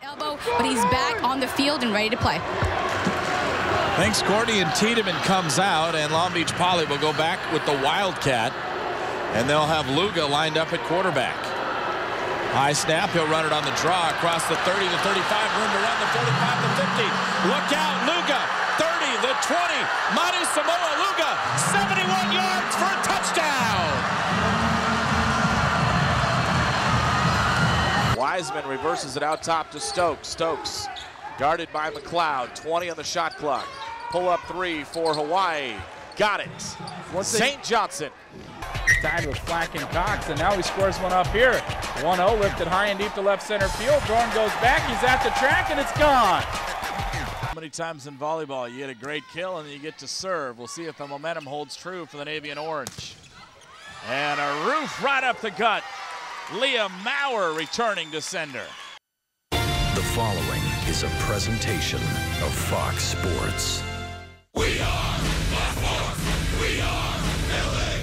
Elbow, but he's back on the field and ready to play. Thanks, Courtney, and Tiedemann comes out, and Long Beach Poly will go back with the Wildcat, and they'll have Luga lined up at quarterback. High snap, he'll run it on the draw across the 30 to 35, room to run the 45 to 50. Look out, Luga, 30, the 20, Manu Samoa Luga, 71 yards for a touchdown. Wiseman reverses it out top to Stokes. Stokes guarded by McLeod. 20 on the shot clock. Pull up three for Hawaii. Got it. St. Johnson. Tied with Flack and Cox, and now he scores one up here. 1-0 lifted high and deep to left center field. Dorn goes back. He's at the track, and it's gone. How many times in volleyball you get a great kill and then you get to serve? We'll see if the momentum holds true for the Navy and Orange. And a roof right up the gut. Leah Maurer returning to sender. The following is a presentation of Fox Sports. We are Fox Sports. We are LA.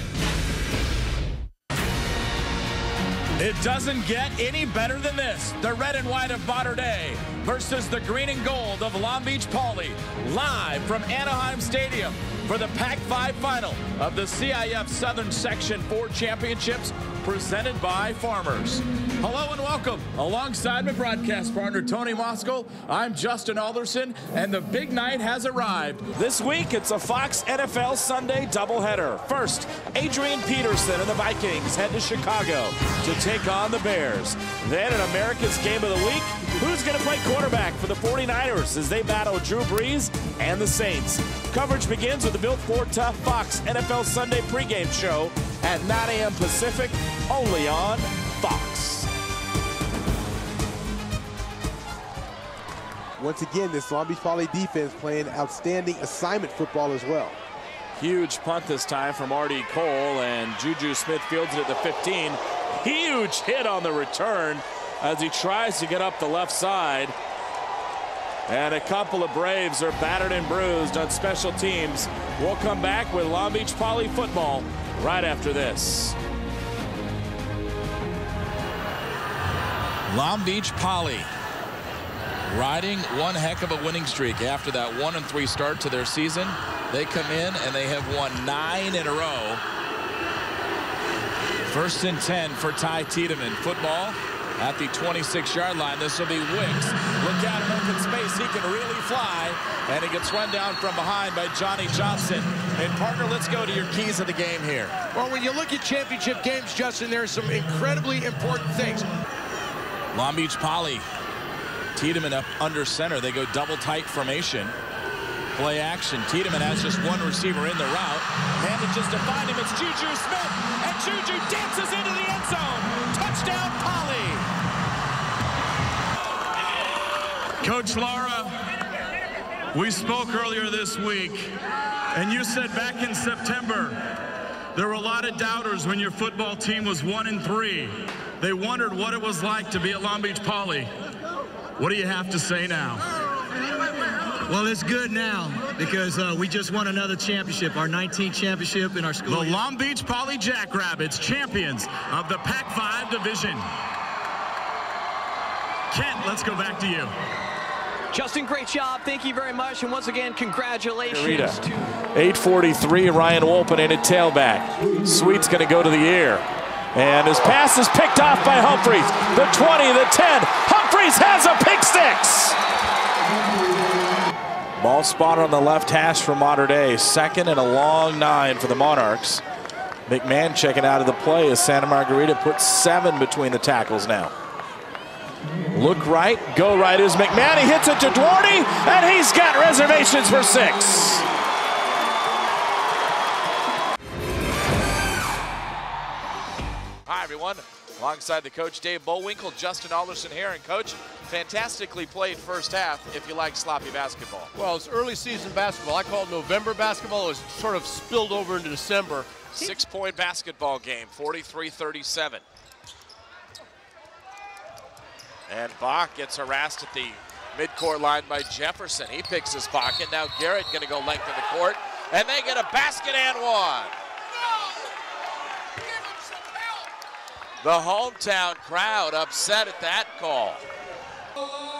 It doesn't get any better than this. The red and white of Mater Dei versus the green and gold of Long Beach Poly. Live from Anaheim Stadium for the Pac-5 final of the CIF Southern Section 4 Championships, presented by Farmers. Hello and welcome. Alongside my broadcast partner Tony Moskal, I'm Justin Alderson, and the big night has arrived. This week, it's a Fox NFL Sunday doubleheader. First, Adrian Peterson and the Vikings head to Chicago to take on the Bears. Then, in America's Game of the Week, who's going to play quarterback for the 49ers as they battle Drew Brees and the Saints? Coverage begins with the Built Ford Tough Fox NFL Sunday pregame show at 9 a.m. Pacific, only on Fox. Once again, this Long Beach Poly defense playing outstanding assignment football as well. Huge punt this time from Artie Cole, and Juju Smith fields it at the 15. Huge hit on the return as he tries to get up the left side. And a couple of Braves are battered and bruised on special teams. We'll come back with Long Beach Poly football right after this. Long Beach Poly riding one heck of a winning streak after that 1-3 start to their season. They come in and they have won 9 in a row. First and 10 for Ty Tiedemann. Football at the 26-yard line. This will be Wicks. Look out in open space. He can really fly. And he gets run down from behind by Johnny Johnson. And partner, let's go to your keys of the game here. Well, when you look at championship games, Justin, there are some incredibly important things. Long Beach Poly. Tiedemann up under center. They go double tight formation. Play action. Tiedemann has just one receiver in the route. Handed just to find him. It's Juju Smith. And Juju dances into the end zone. Touchdown, Poly. Coach Lara, we spoke earlier this week, and you said back in September, there were a lot of doubters when your football team was 1-3. They wondered what it was like to be at Long Beach Poly. What do you have to say now? Well, it's good now because we just won another championship, our 19th championship in our school. The Long Beach Poly Jackrabbits, champions of the Pac-5 division. Kent, let's go back to you. Justin, great job. Thank you very much. And once again, congratulations to 8:43, Ryan Wolpen in at tailback. Sweet's going to go to the air. And his pass is picked off by Humphreys. The 20, the 10. Humphreys has a pick six. Ball spotted on the left hash for Mater Dei. Second and a long 9 for the Monarchs. McMahon checking out of the play as Santa Margarita puts 7 between the tackles now. Look right, go right is McMahon. He hits it to Duarte, and he's got reservations for 6. Hi, everyone. Alongside the coach, Dave Bullwinkle, Justin Alderson here. And, Coach, fantastically played first half if you like sloppy basketball. Well, it's early season basketball. I call it November basketball. It was sort of spilled over into December. 6-point basketball game, 43-37. And Bach gets harassed at the midcourt line by Jefferson. He picks his pocket. Now Garrett going to go length of the court. And they get a basket and one. The hometown crowd upset at that call.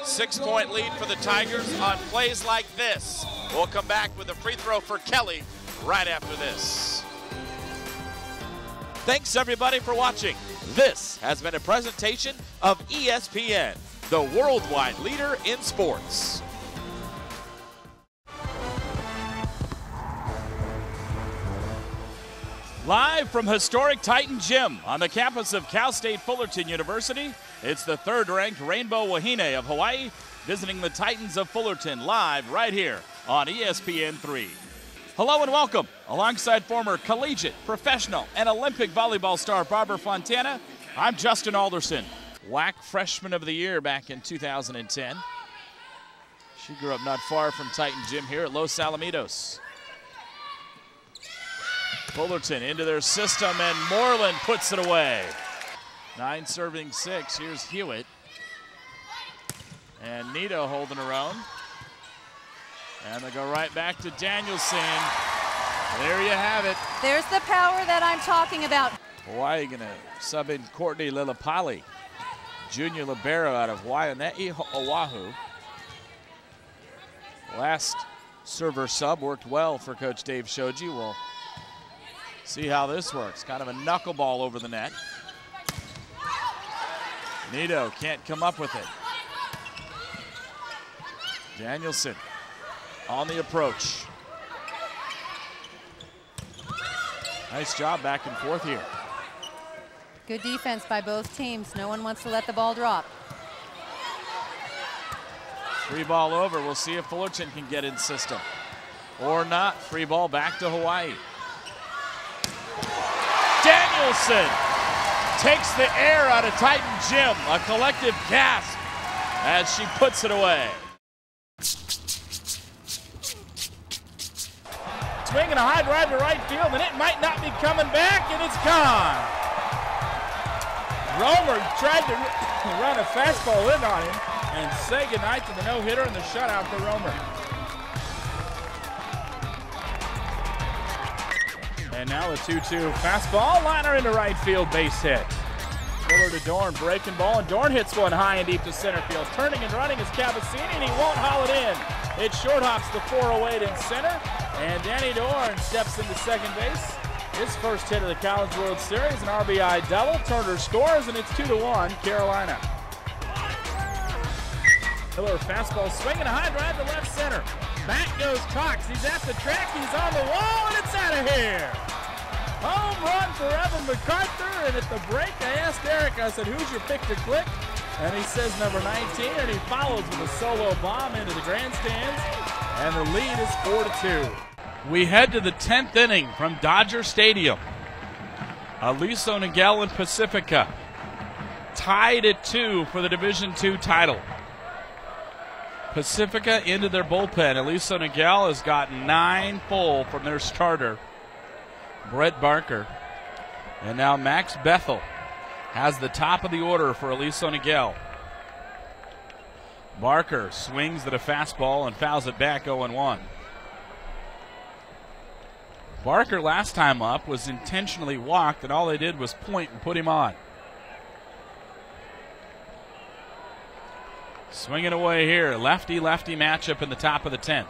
6-point lead for the Tigers on plays like this. We'll come back with a free throw for Kelly right after this. Thanks everybody for watching. This has been a presentation of ESPN, the worldwide leader in sports. Live from historic Titan Gym on the campus of Cal State Fullerton University, it's the third-ranked Rainbow Wahine of Hawaii visiting the Titans of Fullerton live right here on ESPN3. Hello and welcome. Alongside former collegiate, professional, and Olympic volleyball star Barbara Fontana, I'm Justin Alderson. WAC Freshman of the Year back in 2010. She grew up not far from Titan Gym here at Los Alamitos. Fullerton into their system, and Moreland puts it away. 9 serving 6. Here's Hewitt. And Nito holding her own. And they go right back to Danielson. There you have it. There's the power that I'm talking about. Hawaii going to sub in Courtney Lilapali, junior libero out of Waianae, Oahu. Last server sub worked well for Coach Dave Shoji. We'll see how this works. Kind of a knuckleball over the net. Nito can't come up with it. Danielson on the approach. Nice job back and forth here. Good defense by both teams. No one wants to let the ball drop. Free ball over. We'll see if Fullerton can get in system or not. Free ball back to Hawaii. Danielson takes the air out of Titan Gym. A collective gasp as she puts it away. Swinging a high drive to right field, and it might not be coming back, and it's gone. Romer tried to run a fastball in on him and say goodnight to the no-hitter and the shutout for Romer. And now the 2-2 fastball, liner into right field, base hit. Fuller to Dorn, breaking ball, and Dorn hits one high and deep to center field. Turning and running is Cavazzini, and he won't haul it in. It short hops the 408 in center, and Danny Dorn steps into second base. His first hit of the College World Series, an RBI double. Turner scores, and it's 2-1 Carolina. Miller fastball swinging a high drive to left center. Back goes Cox. He's at the track. He's on the wall, and it's out of here. Home run for Evan MacArthur, and at the break I asked Eric, I said, who's your pick to click? And he says number 19, and he follows with a solo bomb into the grandstands, and the lead is 4-2. We head to the 10th inning from Dodger Stadium. Aliso Niguel and Pacifica tied at 2 for the Division II title. Pacifica into their bullpen. Aliso Niguel has gotten 9 full from their starter, Brett Barker. And now Max Bethel has the top of the order for Aliso Niguel. Barker swings at a fastball and fouls it back 0-1. Barker last time up was intentionally walked, and all they did was point and put him on. Swinging away here, lefty-lefty matchup in the top of the 10th.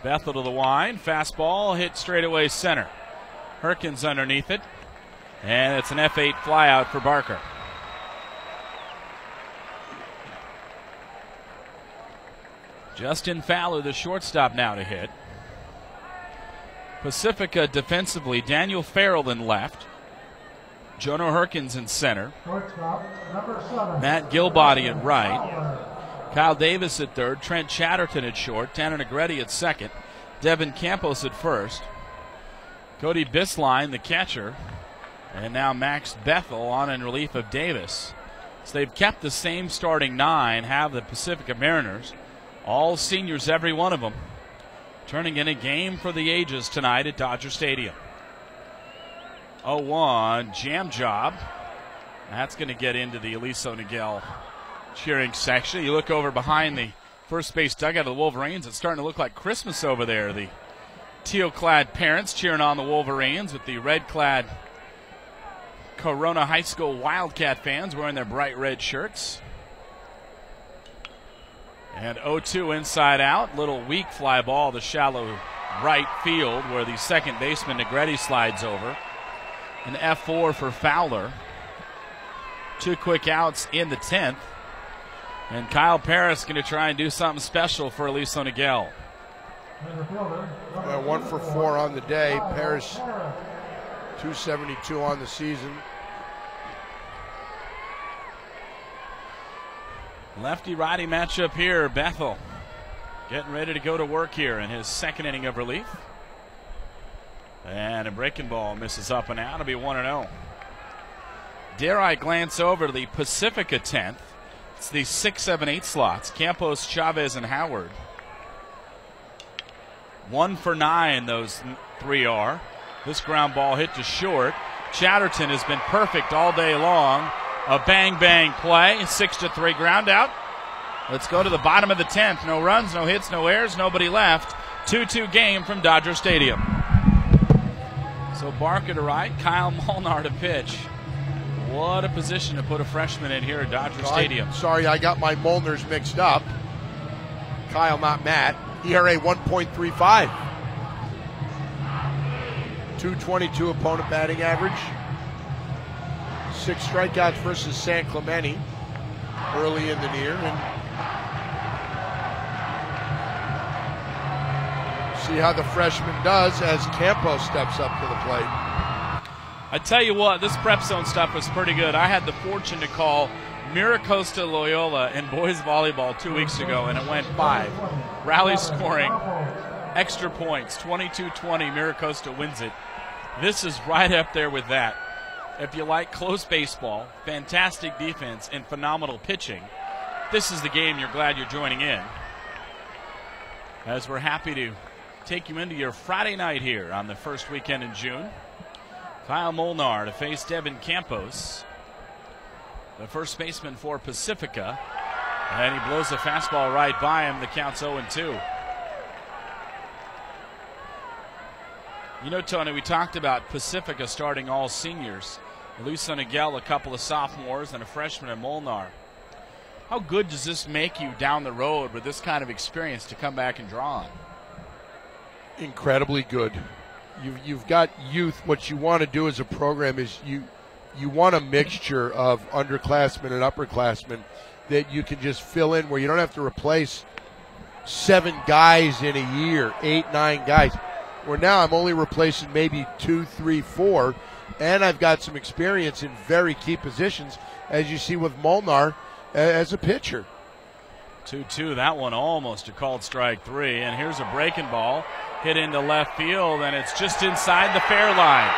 Bethel to the line, fastball hit straight away center. Herkins underneath it, and it's an F8 flyout for Barker. Justin Fowler, the shortstop, now to hit. Pacifica defensively, Daniel Farrell in left. Jono Herkins in center. Matt Gilbody at right. Kyle Davis at third. Trent Chatterton at short. Tanner Negretti at second. Devin Campos at first. Cody Bisline, the catcher. And now Max Bethel on in relief of Davis. So they've kept the same starting 9, have the Pacifica Mariners. All seniors, every one of them. Turning in a game for the ages tonight at Dodger Stadium. 0-1, jam job. That's going to get into the Aliso Niguel cheering section. You look over behind the first base dugout of the Wolverines. It's starting to look like Christmas over there. The teal-clad parents cheering on the Wolverines with the red-clad Corona High School Wildcat fans wearing their bright red shirts. And 0-2 inside out. Little weak fly ball to shallow right field where the second baseman Negretti slides over. An F4 for Fowler. 2 quick outs in the 10th. And Kyle Parris going to try and do something special for Aliso Niguel. 1 for 4 on the day. Parris 272 on the season. Lefty-righty matchup here. Bethel getting ready to go to work here in his second inning of relief. And a breaking ball misses up and out. It'll be 1-0. Dare I glance over to the Pacifica 10th. It's the 6, 7, 8 slots. Campos, Chavez, and Howard. 1 for 9, those 3 are. This ground ball hit to short. Chatterton has been perfect all day long. A bang-bang play, 6-3 ground out. Let's go to the bottom of the 10th. No runs, no hits, no errors, nobody left. 2-2 game from Dodger Stadium. So Barker to right, Kyle Molnar to pitch. What a position to put a freshman in here at Dodger Stadium. Sorry, I got my Molnars mixed up. Kyle, not Matt. ERA 1.35. 222 opponent batting average. 6 strikeouts versus San Clemente early in the year. And see how the freshman does as Campos steps up to the plate. I tell you what, this prep zone stuff was pretty good. I had the fortune to call Miracosta Loyola in boys volleyball 2 weeks ago, and it went 5. Rally scoring, extra points, 22-20. Miracosta wins it. This is right up there with that. If you like close baseball, fantastic defense, and phenomenal pitching, this is the game you're glad you're joining in. As we're happy to take you into your Friday night here on the first weekend in June. Kyle Molnar to face Devin Campos, the first baseman for Pacifica. And he blows a fastball right by him. The count's 0-2. You know, Tony, we talked about Pacifica starting all seniors. Aliso Niguel, a couple of sophomores, and a freshman in Molnar. How good does this make you down the road with this kind of experience to come back and draw on? Incredibly good. You've got youth. What you want to do as a program is you want a mixture of underclassmen and upperclassmen that you can just fill in, where you don't have to replace 7 guys in a year, 8, 9 guys. Where now I'm only replacing maybe 2, 3, 4, and I've got some experience in very key positions, as you see with Molnar as a pitcher. 2-2, that one almost a called strike 3, and here's a breaking ball hit into left field, and it's just inside the fair line.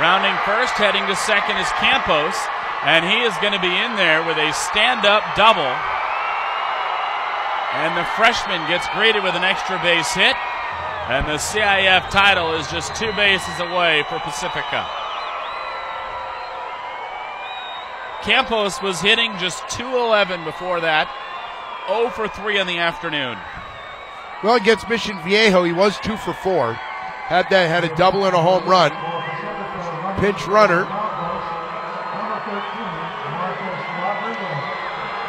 Rounding first, heading to second is Campos, and he is going to be in there with a stand-up double. And the freshman gets greeted with an extra base hit, and the CIF title is just 2 bases away for Pacifica. Campos was hitting just .211 before that, 0 for 3 in the afternoon. Well, against Mission Viejo, he was 2 for 4. Had a double and a home run. Pinch runner.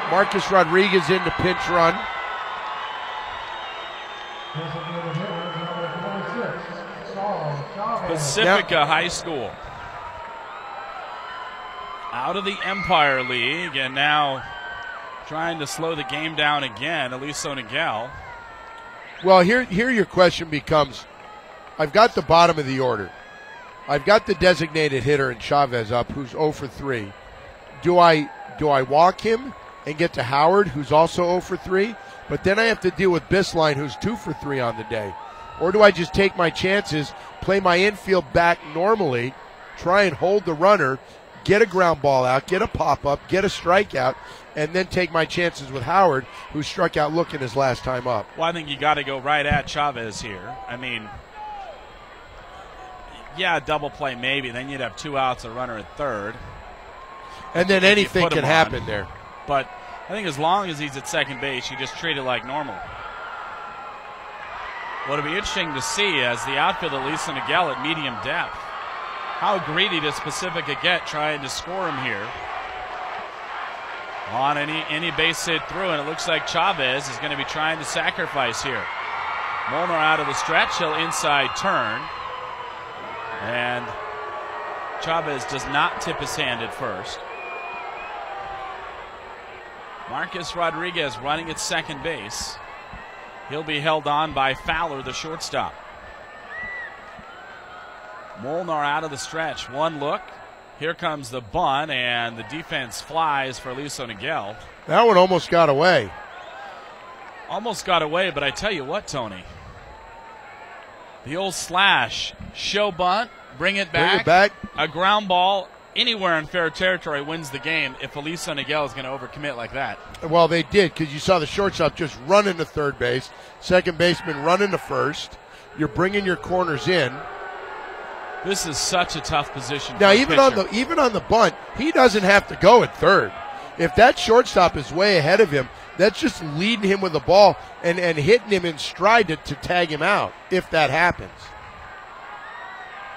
Marcus Rodriguez in to pinch run. Pacifica High School out of the Empire League, and now trying to slow the game down again, Aliso Niguel. Well, here your question becomes, I've got the bottom of the order. I've got the designated hitter in Chavez up, who's 0 for 3. Do I walk him and get to Howard, who's also 0 for 3? But then I have to deal with Bisline, who's 2 for 3 on the day. Or do I just take my chances, play my infield back normally, try and hold the runner, get a ground ball out, get a pop-up, get a strikeout, and then take my chances with Howard, who struck out looking his last time up? Well, I think you got to go right at Chavez here. I mean, yeah, double play maybe. Then you'd have 2 outs, a runner at third. And then anything can happen there. But I think as long as he's at second base, you just treat it like normal. Well, it'll be interesting to see as the outfield Aliso Niguel at medium depth. How greedy does Pacifica get trying to score him here? on any base hit through, and it looks like Chavez is going to be trying to sacrifice here. Molnar out of the stretch. He'll inside turn. And Chavez does not tip his hand at first. Marcus Rodriguez running at second base. He'll be held on by Fowler, the shortstop. Molnar out of the stretch. One look. Here comes the bunt, and the defense flies for Aliso Niguel. That one almost got away. Almost got away, but I tell you what, Tony. The old slash, show bunt, bring it back. A ground ball anywhere in fair territory wins the game if Aliso Niguel is going to overcommit like that. Well, they did, because you saw the shortstop just run into third base, second baseman run into first. You're bringing your corners in. This is such a tough position. Now, even on the bunt, he doesn't have to go at third. If that shortstop is way ahead of him, that's just leading him with the ball and hitting him in stride to tag him out, if that happens.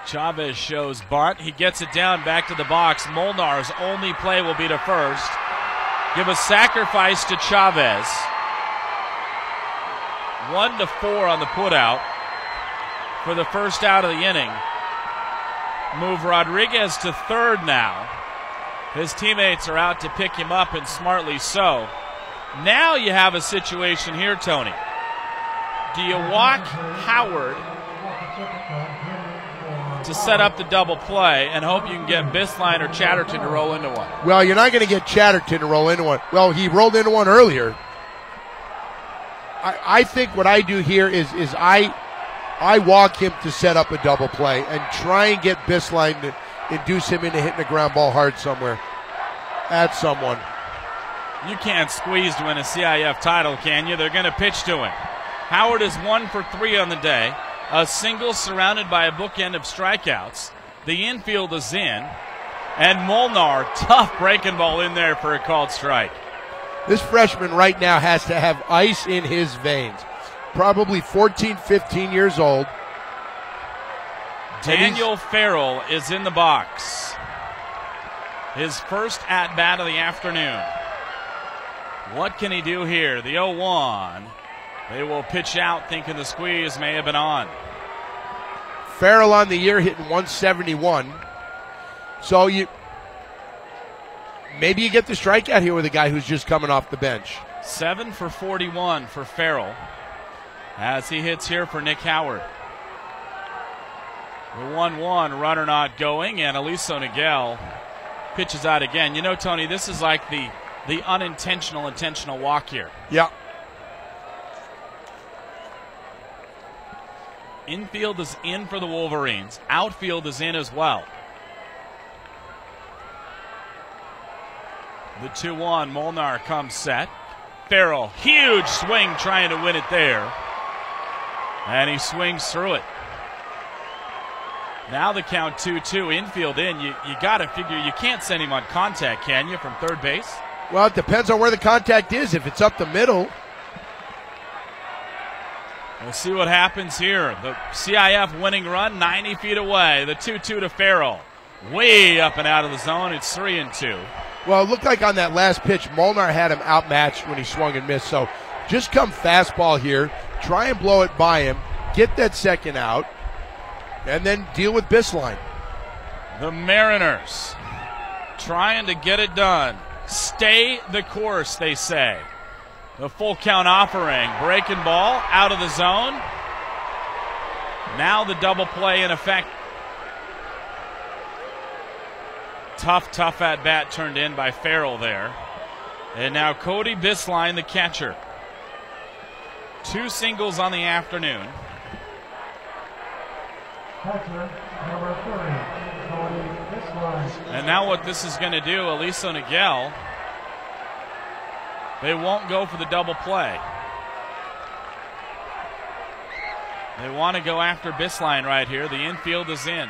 Chavez shows bunt. He gets it down back to the box. Molnar's only play will be to first. Give a sacrifice to Chavez. 1-4 on the putout for the first out of the inning. Move Rodriguez to third now. His teammates are out to pick him up, and smartly so. Now you have a situation here, Tony. Do you walk Howard to set up the double play and hope you can get Bisline or Chatterton to roll into one? Well, you're not going to get Chatterton to roll into one. Well, he rolled into one earlier. I think what I do here is I walk him to set up a double play and try and get Bisline to induce him into hitting a ground ball hard somewhere at someone. You can't squeeze to win a CIF title, can you? They're going to pitch to him. Howard is 1 for 3 on the day. A single surrounded by a bookend of strikeouts. The infield is in. And Molnar, tough breaking ball in there for a called strike. This freshman right now has to have ice in his veins. Probably 14, 15 years old. Daniel Farrell is in the box. His first at-bat of the afternoon. What can he do here? The 0-1. They will pitch out thinking the squeeze may have been on. Farrell on the year hitting 171. So maybe you get the strikeout here with a guy who's just coming off the bench. 7 for 41 for Farrell as he hits here for Nick Howard. The 1-1, runner not going, and Aliso Niguel pitches out again. You know, Tony, this is like the unintentional intentional walk here. Yeah. Infield is in for the Wolverines. Outfield is in as well. The 2-1, Molnar comes set. Farrell, huge swing trying to win it there. And he swings through it. Now the count 2-2, infield in. You got to figure you can't send him on contact, can you, from third base? Well, it depends on where the contact is. If it's up the middle. We'll see what happens here. The CIF winning run 90 feet away. The 2-2 to Farrell. Way up and out of the zone. It's 3-2. Well, it looked like on that last pitch, Molnar had him outmatched when he swung and missed. So just come fastball here. Try and blow it by him. Get that second out. And then deal with Bisline. The Mariners trying to get it done. Stay the course, they say. The full count offering. Breaking ball out of the zone. Now the double play in effect. Tough at-bat turned in by Farrell there. And now Cody Bisline, the catcher. 2 singles on the afternoon. And now what this is going to do, Aliso Niguel, they won't go for the double play. They want to go after Bisline right here. The infield is in.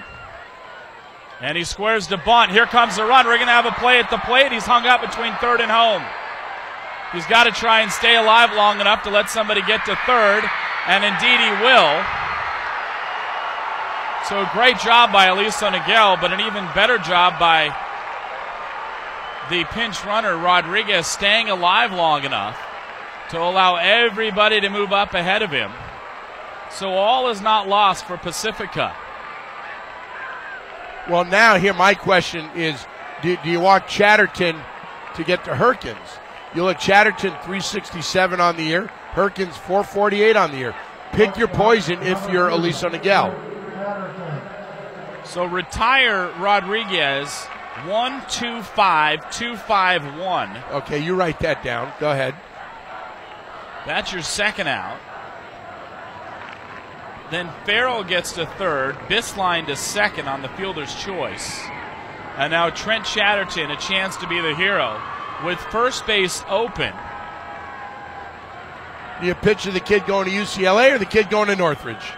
And he squares to bunt. Here comes the run. We're going to have a play at the plate. He's hung up between third and home. He's got to try and stay alive long enough to let somebody get to third. And indeed he will. So a great job by Aliso Niguel, but an even better job by the pinch runner, Rodriguez, staying alive long enough to allow everybody to move up ahead of him. So all is not lost for Pacifica. Well, now here my question is, do you want Chatterton to get to Herkins? You look, Chatterton 367 on the year, Herkins 448 on the year. Pick your poison if you're Elisa Niguel. So retire Rodriguez, 1-2-5-2-5-1. Okay, you write that down. Go ahead. That's your second out. Then Farrell gets to third, Bisline to second on the fielder's choice. And now Trent Chatterton, a chance to be the hero, with first base open. Do you picture the kid going to UCLA or the kid going to Northridge?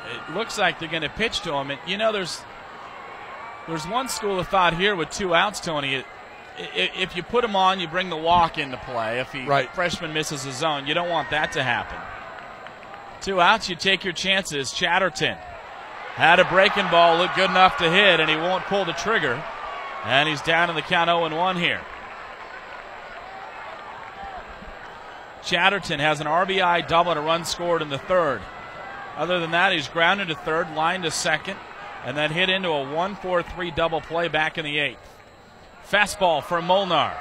It looks like they're going to pitch to him. And, you know, there's one school of thought here with 2 outs, Tony. If you put him on, you bring the walk into play. If freshman misses his zone, you don't want that to happen. 2 outs, you take your chances. Chatterton had a breaking ball, looked good enough to hit, and he won't pull the trigger. And he's down in the count 0-1 here. Chatterton has an RBI double and a run scored in the third. Other than that, he's grounded to third, lined to second, and then hit into a 1-4-3 double play back in the 8th. Fastball for Molnar.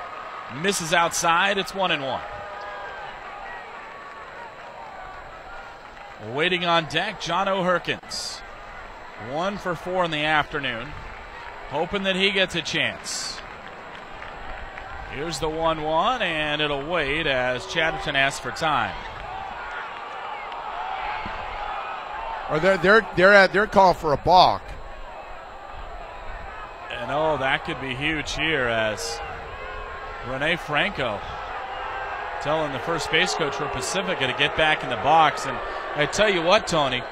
Misses outside. It's 1-1. Waiting on deck, John O'Herkins. 1 for 4 in the afternoon. Hoping that he gets a chance. Here's the 1-1, and it'll wait as Chatterton asks for time. Or they're calling for a balk. And oh, that could be huge here as Rene Franco telling the first base coach for Pacifica to get back in the box. And I tell you what, Tony,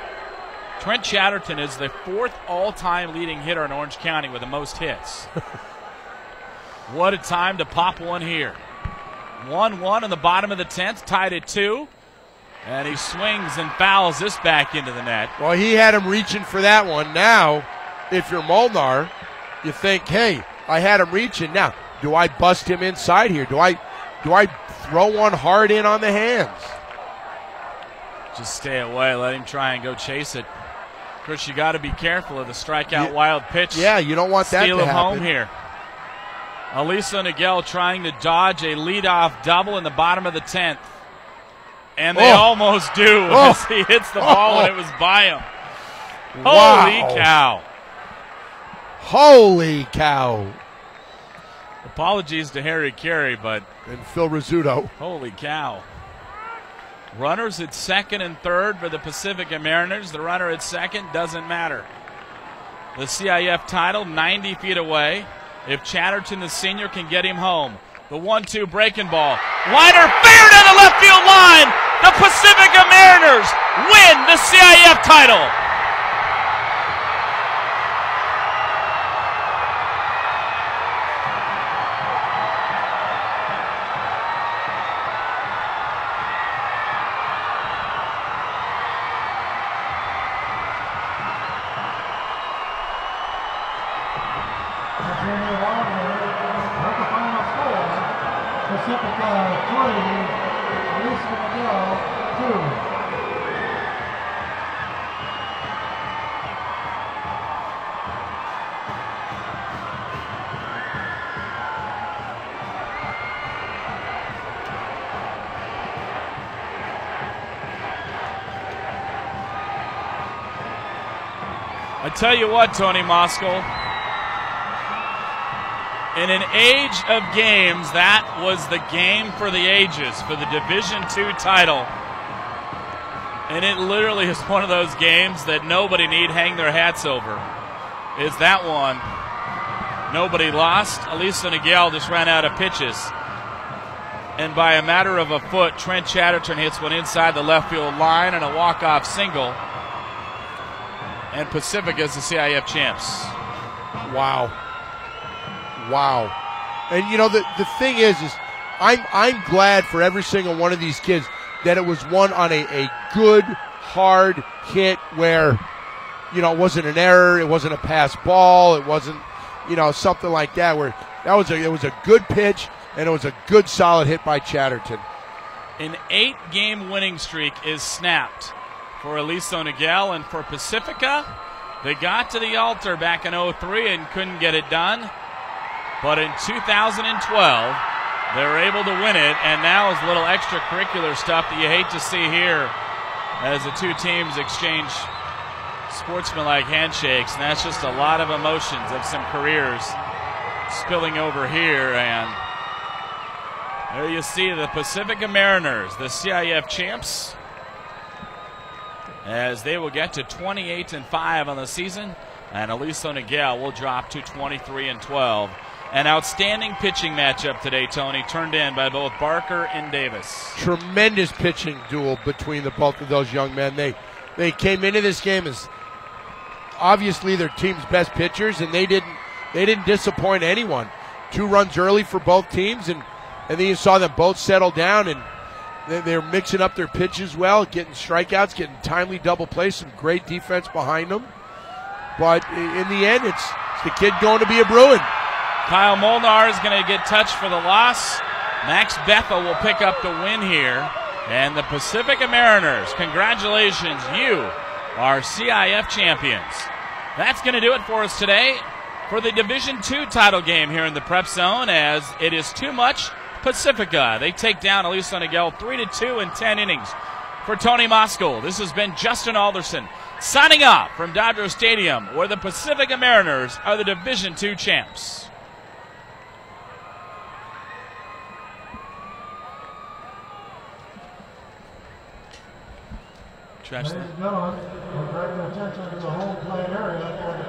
Trent Chatterton is the 4th all-time leading hitter in Orange County with the most hits. What a time to pop one here. 1-1 in the bottom of the 10th, tied at 2. And he swings and fouls this back into the net. Well, he had him reaching for that one. Now, if you're Molnar, you think, hey, I had him reaching. Now, do I bust him inside here? Do I throw one hard in on the hands? Just stay away. Let him try and go chase it. Of course, you got to be careful of the strikeout wild pitch. Yeah, you don't want that to happen. Steal him home here. Elisa Niguel trying to dodge a leadoff double in the bottom of the 10th. And they almost do as he hits the ball and it was by him. Wow. Holy cow. Holy cow. Apologies to Harry Carey, and Phil Rizzuto. Holy cow. Runners at second and third for the Pacifica Mariners. The runner at second doesn't matter. The CIF title 90 feet away. If Chatterton, the senior, can get him home. The 1-2 breaking ball. Liner fair down the left field line. The Pacifica Mariners win the CIF title. I tell you what, Tony Moscow, in an age of games, that was the game for the ages, for the Division II title. And it literally is one of those games that nobody need hang their hats over. Is that one. Nobody lost. Elisa Niguel just ran out of pitches. And by a matter of a foot, Trent Chatterton hits one inside the left field line and a walk-off single. And Pacifica is the CIF champs. Wow. Wow. And, you know, the thing is I'm glad for every single one of these kids that it was won on a good, hard hit where, you know, it wasn't an error, it wasn't a pass ball, it wasn't, you know, something like that where it was a good pitch, and it was a good solid hit by Chatterton. An 8-game winning streak is snapped for Aliso Niguel, and for Pacifica, they got to the altar back in 03 and couldn't get it done. But in 2012, they were able to win it, and now is a little extracurricular stuff that you hate to see here as the two teams exchange sportsmanlike handshakes, and that's just a lot of emotions of some careers spilling over here. And there you see the Pacifica Mariners, the CIF champs, as they will get to 28-5 on the season, and Aliso Niguel will drop to 23-12. An outstanding pitching matchup today, Tony, turned in by both Barker and Davis. Tremendous pitching duel between the both of those young men. They came into this game as obviously their team's best pitchers, and they didn't disappoint anyone. 2 runs early for both teams, and then you saw them both settle down, and they're mixing up their pitches well, getting strikeouts, getting timely double plays, some great defense behind them. But in the end, it's the kid going to be a Bruin. Kyle Molnar is going to get touched for the loss. Max Bethel will pick up the win here. And the Pacifica Mariners, congratulations, you are CIF champions. That's going to do it for us today for the Division II title game here in the Prep Zone, as it is too much Pacifica. They take down Aliso Niguel 3-2 in 10 innings. For Tony Moskal, this has been Justin Alderson signing off from Dodger Stadium, where the Pacifica Mariners are the Division II champs. Ladies and gentlemen, we're bringing attention to the home plate area for the